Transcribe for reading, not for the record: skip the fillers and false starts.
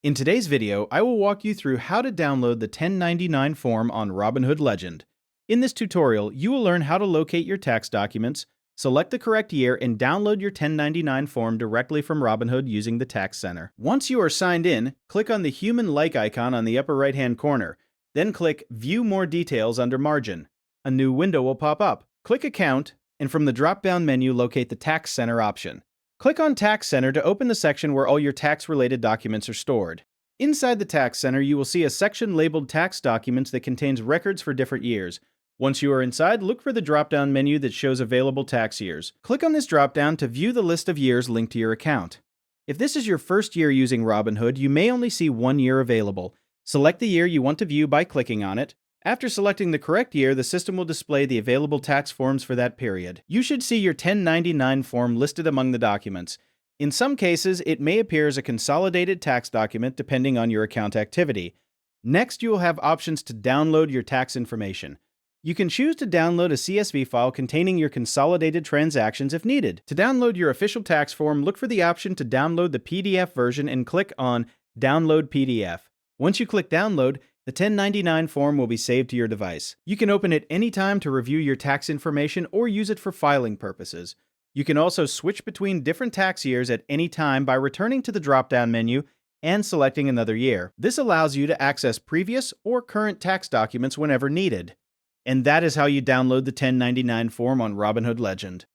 In today's video, I will walk you through how to download the 1099 form on Robinhood Legend. In this tutorial, you will learn how to locate your tax documents, select the correct year, and download your 1099 form directly from Robinhood using the Tax Center. Once you are signed in, click on the human-like icon on the upper right-hand corner. Then click View More Details under Margin. A new window will pop up. Click Account, and from the drop-down menu, locate the Tax Center option. Click on Tax Center to open the section where all your tax-related documents are stored. Inside the Tax Center, you will see a section labeled Tax Documents that contains records for different years. Once you are inside, look for the drop-down menu that shows available tax years. Click on this drop-down to view the list of years linked to your account. If this is your first year using Robinhood, you may only see one year available. Select the year you want to view by clicking on it. After selecting the correct year, the system will display the available tax forms for that period. You should see your 1099 form listed among the documents. In some cases, it may appear as a consolidated tax document depending on your account activity. Next, you will have options to download your tax information. You can choose to download a CSV file containing your consolidated transactions if needed. To download your official tax form, look for the option to download the PDF version and click on Download PDF. Once you click Download, the 1099 form will be saved to your device. You can open it anytime to review your tax information or use it for filing purposes. You can also switch between different tax years at any time by returning to the drop-down menu and selecting another year. This allows you to access previous or current tax documents whenever needed. And that is how you download the 1099 form on Robinhood Legend.